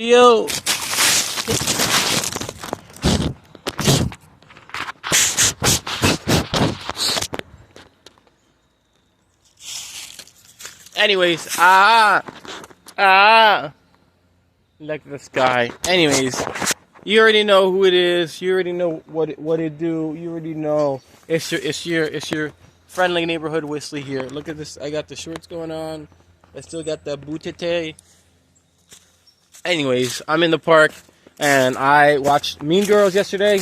Yo. Anyways, like this guy. Anyways, you already know who it is. You already know what it do. You already know it's your friendly neighborhood Whistler here. Look at this. I got the shorts going on. I still got the bootete. Anyways, I'm in the park and I watched Mean Girls yesterday.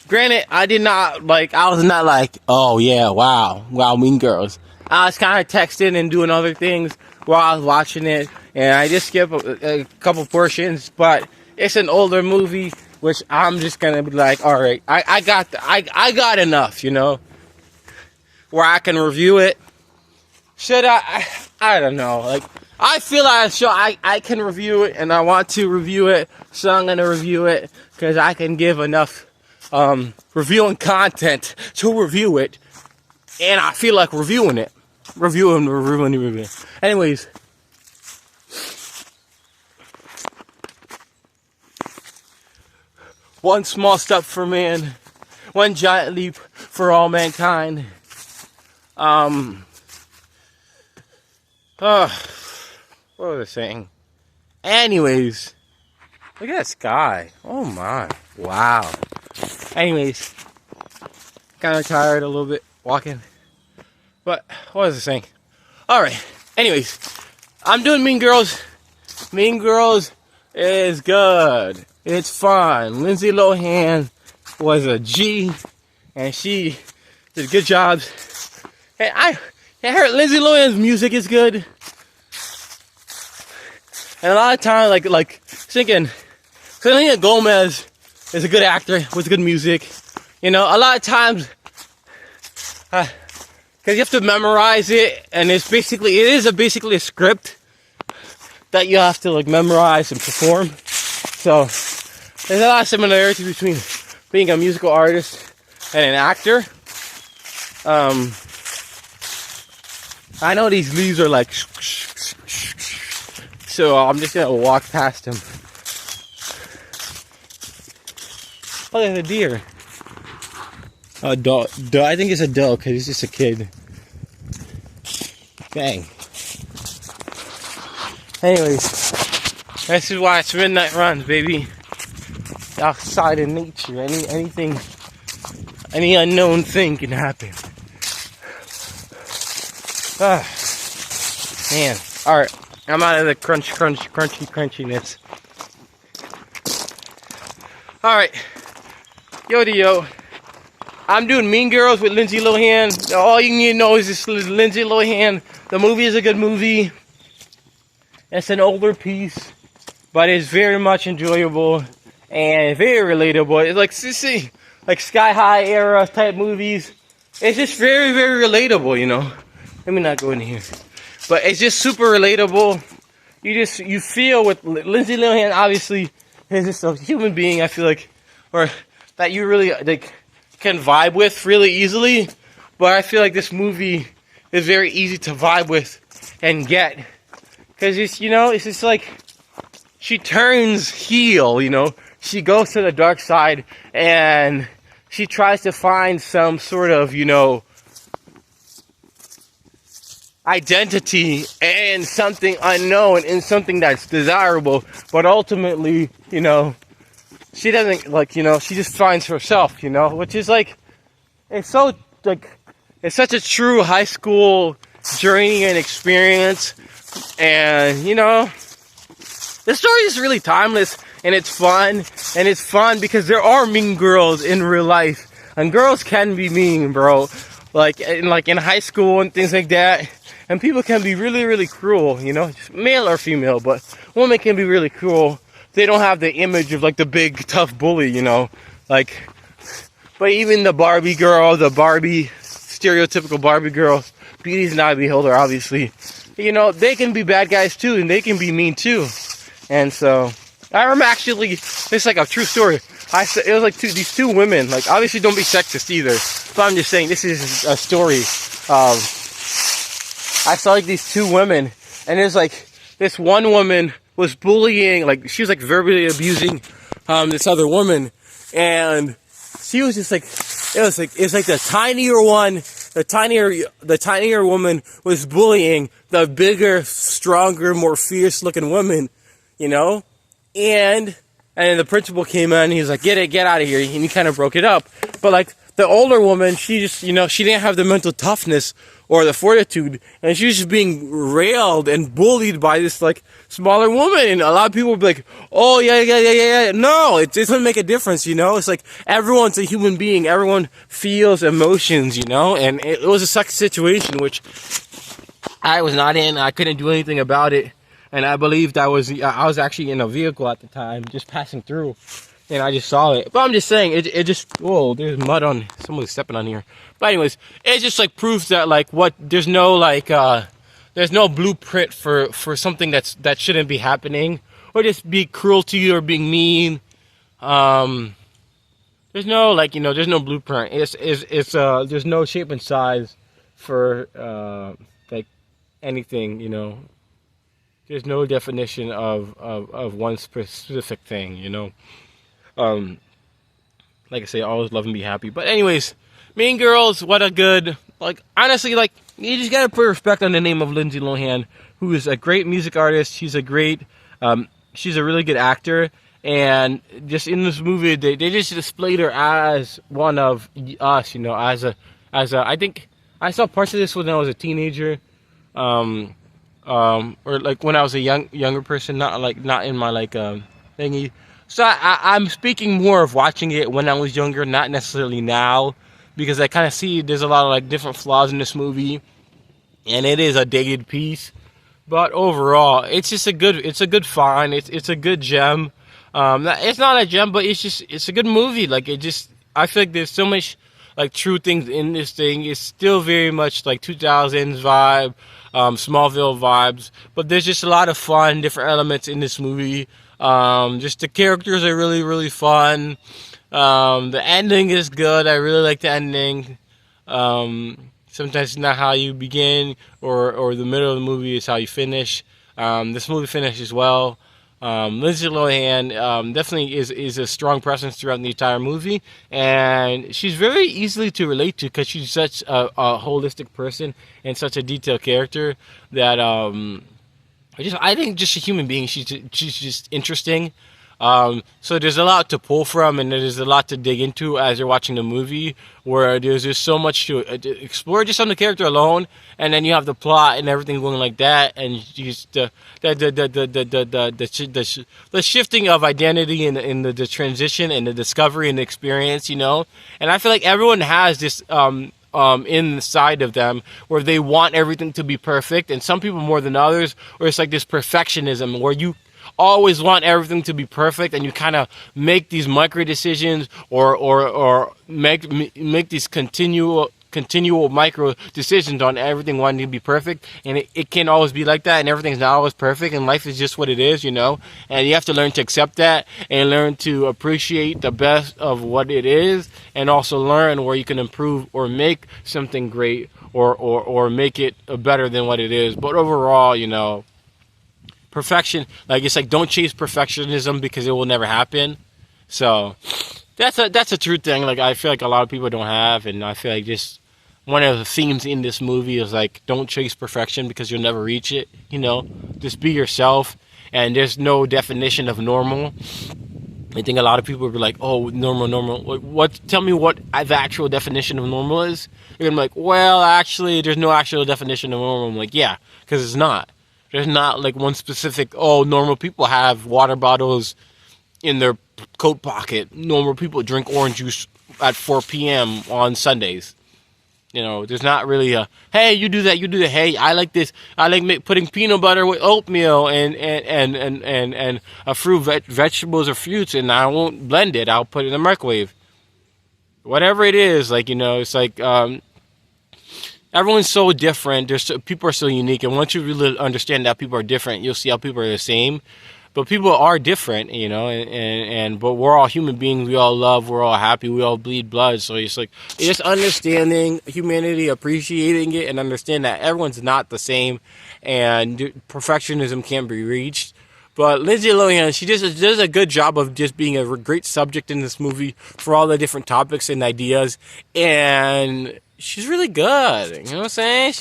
Granted, I was not like, oh yeah, wow, Mean Girls. I was kind of texting and doing other things while I was watching it, and I just skipped a couple portions. But it's an older movie, which I'm just gonna be like, all right, I got enough, where I can review it. Should I don't know. Like, I feel I can review it, and I want to review it, so I'm gonna review it because I can give enough reviewing content to review it, and I feel like reviewing it. Reviewing. Anyways, one small step for man, one giant leap for all mankind. What was I saying? Anyways, look at that sky. Oh my, wow. Anyways, kind of tired a little bit walking. But what was I saying? Alright, anyways, I'm doing Mean Girls. Mean Girls is good. It's fun. Lindsay Lohan was a G, and she did good jobs. And I heard Lindsay Lohan's music is good. And a lot of time, like thinking, Selena Gomez is a good actor with good music. A lot of times, because you have to memorize it, and it is basically a script that you have to memorize and perform. So there's a lot of similarity between being a musical artist and an actor. I know these leaves are like, so I'm just gonna walk past them. Oh, there's a deer. A dog. I think it's a dog because he's just a kid. Dang. Anyways, this is why it's midnight runs, baby. Outside in nature, any unknown thing can happen. Man. All right, I'm out of the crunchiness. All right, yo. I'm doing Mean Girls with Lindsay Lohan. All you need to know is this Lindsay Lohan. The movie is a good movie. It's an older piece, but it's very much enjoyable and very relatable. It's like Sky High era type movies. It's just very, very relatable, Let me not go in here. But it's just super relatable. You feel with Lindsay Lohan, obviously, is just a human being, I feel like, or that you really, can vibe with really easily. But I feel like this movie is very easy to vibe with and get. Because it's just like, she turns heel, She goes to the dark side and she tries to find some sort of, identity and something unknown and something that's desirable. But ultimately, she doesn't, she just finds herself, which is it's such a true high school journey and experience. And, the story is really timeless, and it's fun. And it's fun because there are mean girls in real life. And girls can be mean, bro. In high school and things like that. And people can be really, really cruel, male or female. But women can be really cruel. They don't have the image of, the big, tough bully, But even the Barbie girl, stereotypical Barbie girl, beauty's not a beholder, obviously. They can be bad guys too, and they can be mean too. And so, I remember actually, this is a true story. It was these two women, obviously don't be sexist either, but I'm just saying, this is a story of, I saw these two women, and there's this one woman was bullying, like she was like verbally abusing this other woman, and she was just like, it's like the tinier woman was bullying the bigger, stronger, more fierce looking woman, you know, and then the principal came in and he was like, get out of here, and he kind of broke it up. But like the older woman, she just, you know, she didn't have the mental toughness or the fortitude, and she was just being railed and bullied by this like smaller woman. And a lot of people would be like, oh yeah. No, it doesn't make a difference, you know. It's like everyone's a human being, everyone feels emotions, you know. And it was a suck situation which I was not in. I couldn't do anything about it, and I believed I was actually in a vehicle at the time, just passing through. And I just saw it. But I'm just saying, it just, whoa, there's mud on, someone's stepping on here. But anyways, it just like proves that like there's no blueprint for something that shouldn't be happening, or just be cruelty or being mean. There's no there's no blueprint. It's there's no shape and size for like anything, you know. There's no definition of one specific thing, you know. Like I say, always love and be happy. But anyways, Mean Girls, what a good, like, honestly, like, you just gotta put respect on the name of Lindsay Lohan, who is a great music artist. She's a really good actor, and just in this movie, they just displayed her as one of us, you know, as a, I think, I saw parts of this when I was a teenager, or like when I was a younger person, not in my thingy. So I'm speaking more of watching it when I was younger, not necessarily now, because I kind of see there's a lot of like different flaws in this movie, and it is a dated piece. But overall, it's just a good find. It's a good gem. It's not a gem, but it's a good movie. Like I feel like there's so much like true things in this thing. It's still very much like 2000s vibe, Smallville vibes, but there's just a lot of fun, different elements in this movie. Just the characters are really, really fun. The ending is good. I really like the ending. Sometimes it's not how you begin or the middle of the movie is how you finish. This movie finishes well. Lindsay Lohan definitely is a strong presence throughout the entire movie, and she's very easily to relate to because she's such a holistic person and such a detailed character that I think just a human being, she's just interesting. So there's a lot to pull from, and there's a lot to dig into as you're watching the movie, where there's just so much to explore just on the character alone, and then you have the plot and everything going like that, and just the shifting of identity and the transition and the discovery and the experience, you know. And I feel like everyone has this inside of them where they want everything to be perfect, and some people more than others, or it's like this perfectionism where you always want everything to be perfect, and you kind of make these micro decisions or make these continual micro decisions on everything wanting to be perfect, and it can't always be like that, and everything's not always perfect, and life is just what it is, you know. And you have to learn to accept that and learn to appreciate the best of what it is, and also learn where you can improve or make something great or make it better than what it is. But overall, you know, perfection, like, it's like, don't chase perfectionism because it will never happen. So that's a true thing. Like, I feel like a lot of people don't have, and I feel like just one of the themes in this movie is like, don't chase perfection because you'll never reach it. You know, just be yourself, and there's no definition of normal. I think a lot of people will be like, oh, normal. What? Tell me what the actual definition of normal is. You're gonna be like, well, actually, there's no actual definition of normal. I'm like, yeah, because it's not. There's not like one specific, oh, normal people have water bottles in their coat pocket. Normal people drink orange juice at 4 p.m. on Sundays. You know, there's not really a, hey, you do that. Hey, I like this. I like putting peanut butter with oatmeal and vegetables or fruits, and I won't blend it. I'll put it in the microwave. Whatever it is, like, you know, it's like, everyone's so different. People are so unique, and once you really understand that people are different, you'll see how people are the same. But people are different, you know, but we're all human beings. We all love. We're all happy. We all bleed blood. So it's like, just understanding humanity, appreciating it, and understand that everyone's not the same, and perfectionism can't be reached. But Lindsay Lohan, she just does a good job of just being a great subject in this movie for all the different topics and ideas, and she's really good. You know what I'm saying?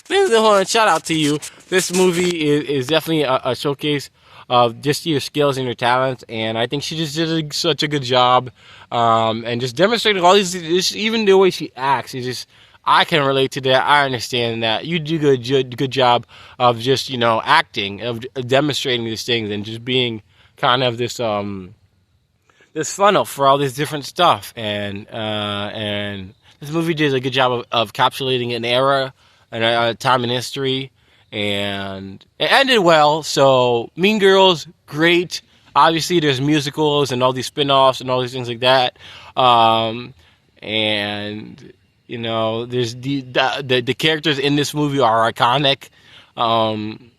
Lindsay Lohan, shout out to you. This movie is definitely a showcase of just your skills and your talents, and I think she just did such a good job, and just demonstrated all these. Even the way she acts is just. I can relate to that. I understand that. You do good job of just, acting, of demonstrating these things, and just being kind of this this funnel for all this different stuff. And this movie did a good job of encapsulating an era and a time in history, and it ended well. So Mean Girls, great. Obviously, there's musicals and all these spin-offs and all these things like that. And there's the characters in this movie are iconic, and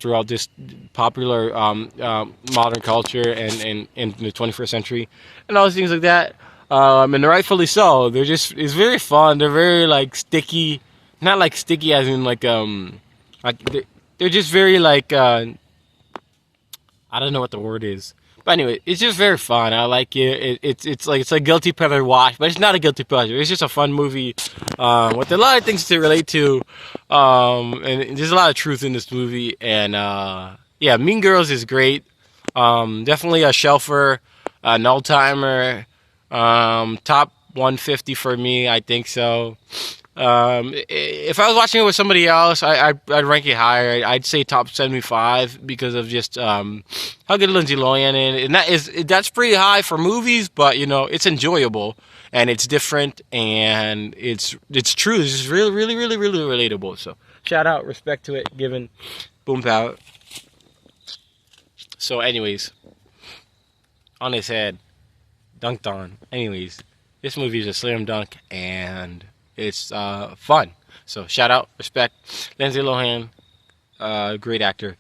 throughout this popular modern culture and in the 21st century, and all these things like that. And rightfully so. It's very fun. They're very like sticky, not like sticky as in like they're just very like I don't know what the word is. But anyway, it's just very fun. I like it. It's like a guilty pleasure watch, but it's not a guilty pleasure. It's just a fun movie with a lot of things to relate to, and there's a lot of truth in this movie. And yeah, Mean Girls is great. Definitely a shelfer, an all timer, top 150 for me. I think so. If I was watching it with somebody else, I'd rank it higher. I'd say top 75 because of just how good Lindsay Lohan is, and that's pretty high for movies. But it's enjoyable and it's different and it's true. It's just really, really, really, really relatable. So shout out, respect to it, given, boom pow. So, anyways, on his head, dunked on. Anyways, this movie is a slam dunk and. It's fun. So shout out, respect, Lindsay Lohan, great actor.